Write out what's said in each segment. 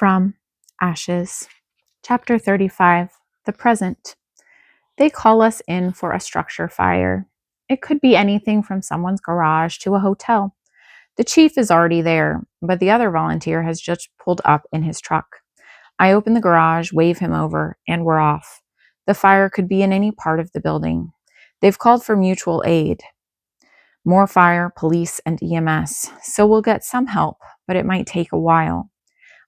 From Ashes, Chapter 35, The Present. They call us in for a structure fire. It could be anything from someone's garage to a hotel. The chief is already there, but the other volunteer has just pulled up in his truck. I open the garage, wave him over, and we're off. The fire could be in any part of the building. They've called for mutual aid. More fire, police, and EMS, so we'll get some help, but it might take a while.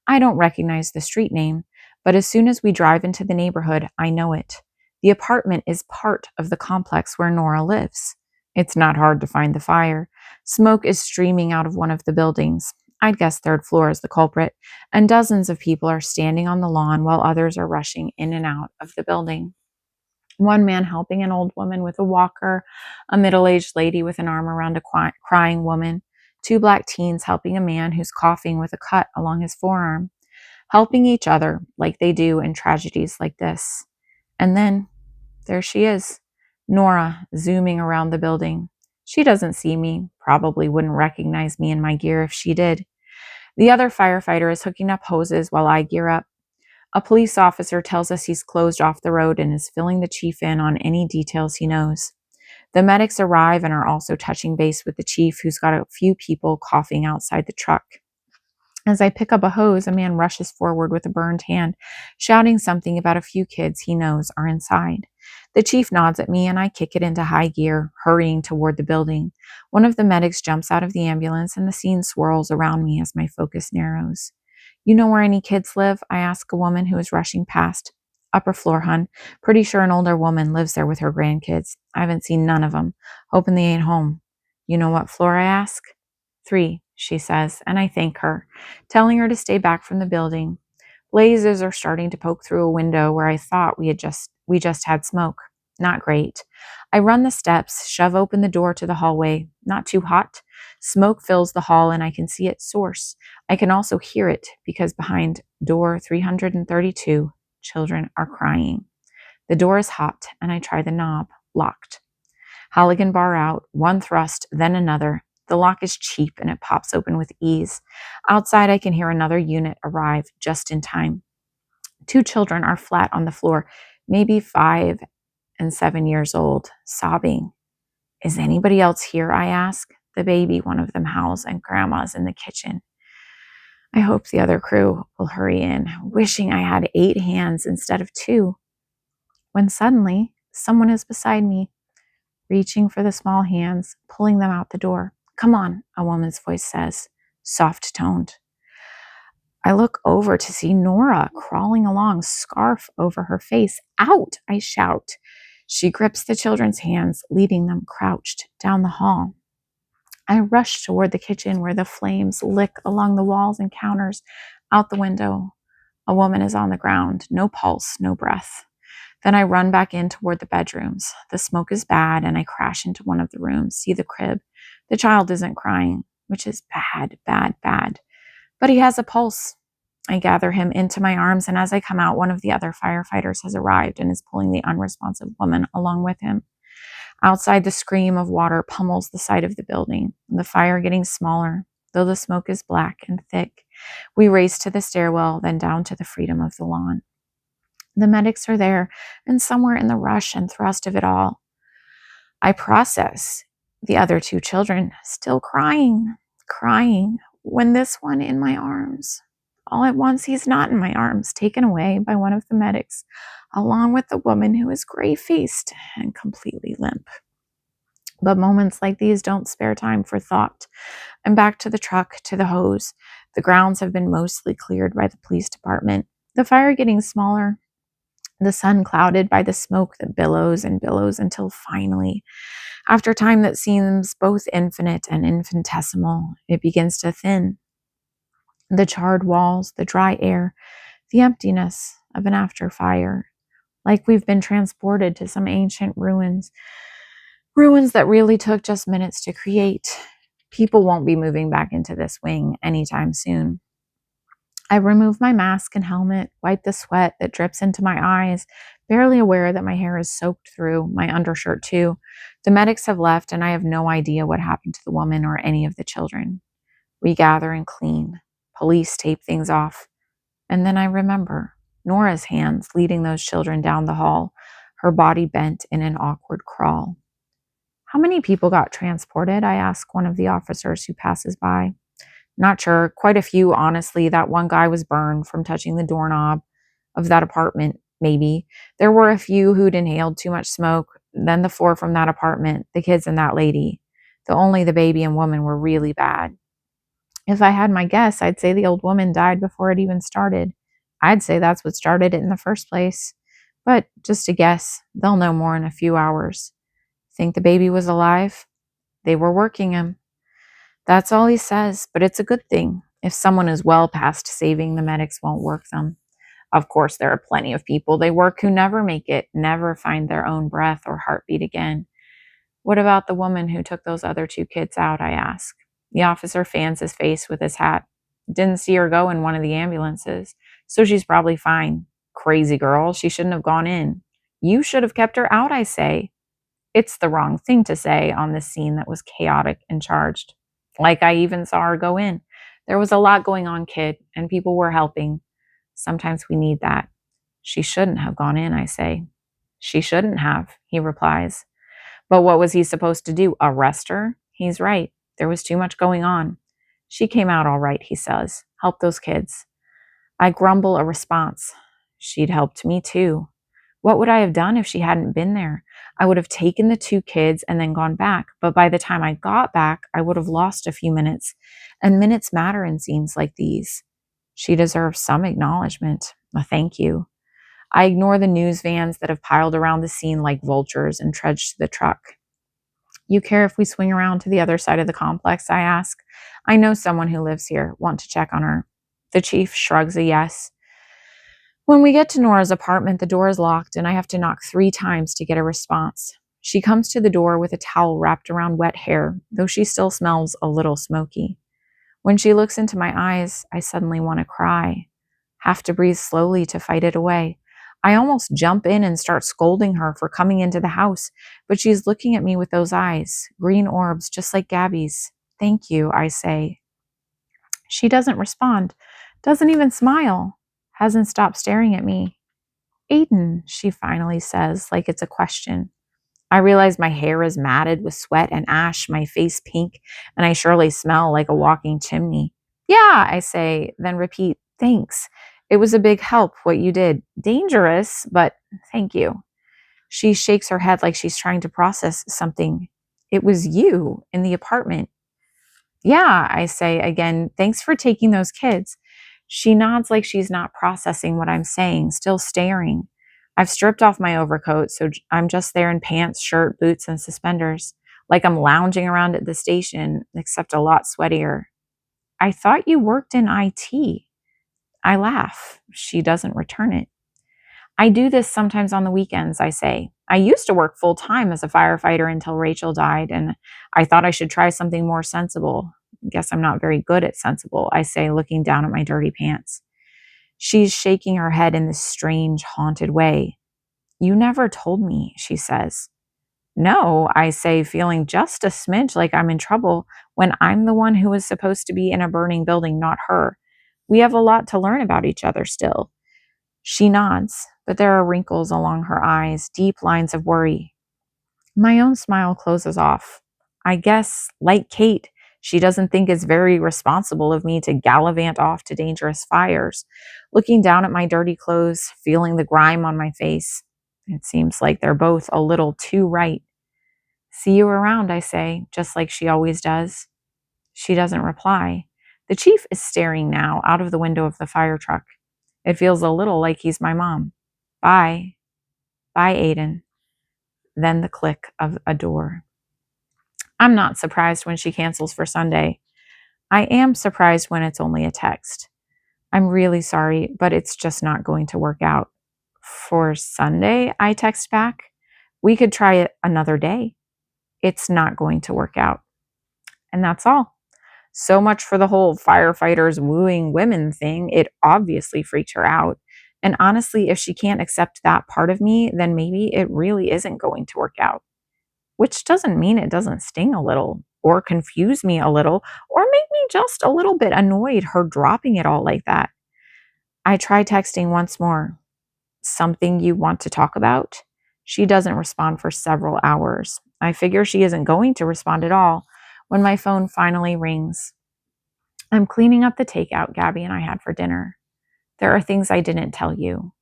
I don't recognize the street name, but as soon as we drive into the neighborhood, I know it. The apartment is part of the complex where Nora lives. It's not hard to find the fire. Smoke is streaming out of one of the buildings. I'd guess third floor is the culprit, and dozens of people are standing on the lawn while others are rushing in and out of the building. One man helping an old woman with a walker, a middle-aged lady with an arm around a crying woman, two black teens helping a man who's coughing with a cut along his forearm, helping each other like they do in tragedies like this. And then, there she is, Nora, zooming around the building. She doesn't see me, probably wouldn't recognize me in my gear if she did. The other firefighter is hooking up hoses while I gear up. A police officer tells us he's closed off the road and is filling the chief in on any details he knows. The medics arrive and are also touching base with the chief, who's got a few people coughing outside the truck. As I pick up a hose, a man rushes forward with a burned hand, shouting something about a few kids he knows are inside. The chief nods at me and I kick it into high gear, hurrying toward the building. One of the medics jumps out of the ambulance and the scene swirls around me as my focus narrows. "You know where any kids live?" I ask a woman who is rushing past. "Upper floor, hun. Pretty sure an older woman lives there with her grandkids. I haven't seen none of them. Hoping they ain't home." "You know what floor?" I ask. "3, she says, and I thank her, telling her to stay back from the building. Blazes are starting to poke through a window where I thought we just had smoke. Not great. I run the steps, shove open the door to the hallway. Not too hot. Smoke fills the hall and I can see its source. I can also hear it because behind door 332, children are crying. The door is hot and I try the knob. Locked. Halligan bar out, one thrust, then another. The lock is cheap and it pops open with ease. Outside, I can hear another unit arrive just in time. 2 children are flat on the floor, maybe 5 and 7 years old, sobbing. "Is anybody else here?" I ask. "The baby," one of them howls, "and Grandma's in the kitchen." I hope the other crew will hurry in, wishing I had 8 hands instead of 2. When suddenly, someone is beside me, reaching for the small hands, pulling them out the door. "Come on," a woman's voice says, soft-toned. I look over to see Nora crawling along, scarf over her face. "Out!" I shout. She grips the children's hands, leading them crouched down the hall. I rush toward the kitchen where the flames lick along the walls and counters, out the window. A woman is on the ground, no pulse, no breath. Then I run back in toward the bedrooms. The smoke is bad, and I crash into one of the rooms, see the crib. The child isn't crying, which is bad, bad, bad. But he has a pulse. I gather him into my arms, and as I come out, one of the other firefighters has arrived and is pulling the unresponsive woman along with him. Outside, the scream of water pummels the side of the building, the fire getting smaller, though the smoke is black and thick. We race to the stairwell, then down to the freedom of the lawn. The medics are there, and somewhere in the rush and thrust of it all, I process the other 2 children still crying, when this one in my arms. All at once, he's not in my arms, taken away by one of the medics, along with the woman who is gray-faced and completely limp. But moments like these don't spare time for thought. I'm back to the truck, to the hose. The grounds have been mostly cleared by the police department. The fire getting smaller, the sun clouded by the smoke that billows and billows until finally, after time that seems both infinite and infinitesimal, it begins to thin. The charred walls, the dry air, the emptiness of an after fire, like we've been transported to some ancient ruins that really took just minutes to create. People won't be moving back into this wing anytime soon. I remove my mask and helmet, wipe the sweat that drips into my eyes, barely aware that my hair is soaked through, my undershirt too. The medics have left, and I have no idea what happened to the woman or any of the children. We gather and clean. Police tape things off. And then I remember Nora's hands leading those children down the hall, her body bent in an awkward crawl. How many people got transported? I asked one of the officers who passes by. Not sure. Quite a few, honestly. That one guy was burned from touching the doorknob of that apartment, maybe. There were a few who'd inhaled too much smoke. Then the four from that apartment, the kids and that lady. Only the baby and woman were really bad. If I had my guess, I'd say the old woman died before it even started. I'd say that's what started it in the first place. But just a guess, they'll know more in a few hours. Think the baby was alive? They were working him. That's all he says, but it's a good thing. If someone is well past saving, the medics won't work them. Of course, there are plenty of people they work who never make it, never find their own breath or heartbeat again. What about the woman who took those other two kids out? I ask. The officer fans his face with his hat. Didn't see her go in one of the ambulances, so she's probably fine. Crazy girl, she shouldn't have gone in. You should have kept her out, I say. It's the wrong thing to say on this scene that was chaotic and charged. Like I even saw her go in. There was a lot going on, kid, and people were helping. Sometimes we need that. She shouldn't have gone in, I say. She shouldn't have, he replies. But what was he supposed to do? Arrest her? He's right. There was too much going on. She came out all right, he says. Help those kids. I grumble a response. She'd helped me too. What would I have done if she hadn't been there? I would have taken the two kids and then gone back. But by the time I got back, I would have lost a few minutes. And minutes matter in scenes like these. She deserves some acknowledgement. A thank you. I ignore the news vans that have piled around the scene like vultures and trudge to the truck. You care if we swing around to the other side of the complex? I ask. I know someone who lives here. Want to check on her. The chief shrugs a yes. When we get to Nora's apartment, the door is locked and I have to knock 3 times to get a response. She comes to the door with a towel wrapped around wet hair, though she still smells a little smoky. When she looks into my eyes, I suddenly want to cry. Have to breathe slowly to fight it away. I almost jump in and start scolding her for coming into the house, but she's looking at me with those eyes, green orbs just like Gabby's. Thank you, I say. She doesn't respond, doesn't even smile, hasn't stopped staring at me. Aiden, she finally says, like it's a question. I realize my hair is matted with sweat and ash, my face pink, and I surely smell like a walking chimney. Yeah, I say, then repeat, thanks. It was a big help what you did. Dangerous, but thank you. She shakes her head like she's trying to process something. It was you in the apartment. Yeah, I say again, thanks for taking those kids. She nods like she's not processing what I'm saying, still staring. I've stripped off my overcoat, so I'm just there in pants, shirt, boots, and suspenders, like I'm lounging around at the station, except a lot sweatier. I thought you worked in IT. I laugh. She doesn't return it. I do this sometimes on the weekends, I say. I used to work full time as a firefighter until Rachel died, and I thought I should try something more sensible. Guess I'm not very good at sensible, I say, looking down at my dirty pants. She's shaking her head in this strange, haunted way. You never told me, she says. No, I say, feeling just a smidge like I'm in trouble when I'm the one who was supposed to be in a burning building, not her. We have a lot to learn about each other still. She nods, but there are wrinkles along her eyes, deep lines of worry. My own smile closes off. I guess, like Kate, she doesn't think it's very responsible of me to gallivant off to dangerous fires. Looking down at my dirty clothes, feeling the grime on my face, it seems like they're both a little too right. See you around, I say, just like she always does. She doesn't reply. The chief is staring now out of the window of the fire truck. It feels a little like he's my mom. Bye. Bye, Aiden. Then the click of a door. I'm not surprised when she cancels for Sunday. I am surprised when it's only a text. I'm really sorry, but it's just not going to work out. For Sunday, I text back. We could try it another day. It's not going to work out. And that's all. So much for the whole firefighters wooing women thing. It obviously freaked her out. And honestly, if she can't accept that part of me, then maybe it really isn't going to work out. Which doesn't mean it doesn't sting a little, or confuse me a little, or make me just a little bit annoyed her dropping it all like that. I try texting once more. Something you want to talk about? She doesn't respond for several hours. I figure she isn't going to respond at all when my phone finally rings. I'm cleaning up the takeout Gabby and I had for dinner. There are things I didn't tell you.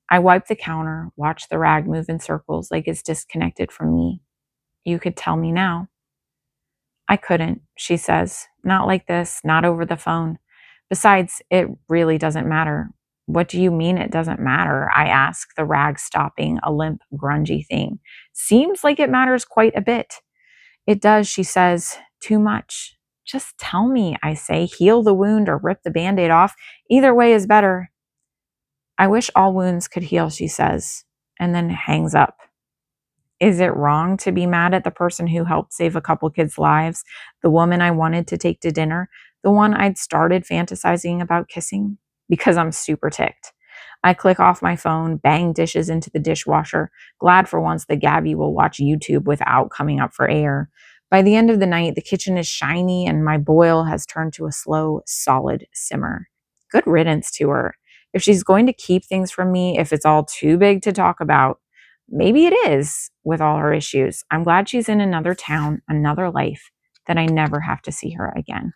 I wipe the counter, watch the rag move in circles like it's disconnected from me. You could tell me now. I couldn't, she says. Not like this, not over the phone. Besides, it really doesn't matter. What do you mean it doesn't matter? I ask, the rag stopping, a limp, grungy thing. Seems like it matters quite a bit. It does, she says. Too much. Just tell me, I say. Heal the wound or rip the band aid off. Either way is better. I wish all wounds could heal, she says, and then hangs up. Is it wrong to be mad at the person who helped save a couple kids' lives, the woman I wanted to take to dinner, the one I'd started fantasizing about kissing? Because I'm super ticked. I click off my phone, bang dishes into the dishwasher, glad for once that Gabby will watch YouTube without coming up for air. By the end of the night, the kitchen is shiny and my boil has turned to a slow, solid simmer. Good riddance to her. If she's going to keep things from me, if it's all too big to talk about, maybe it is with all her issues. I'm glad she's in another town, another life, that I never have to see her again.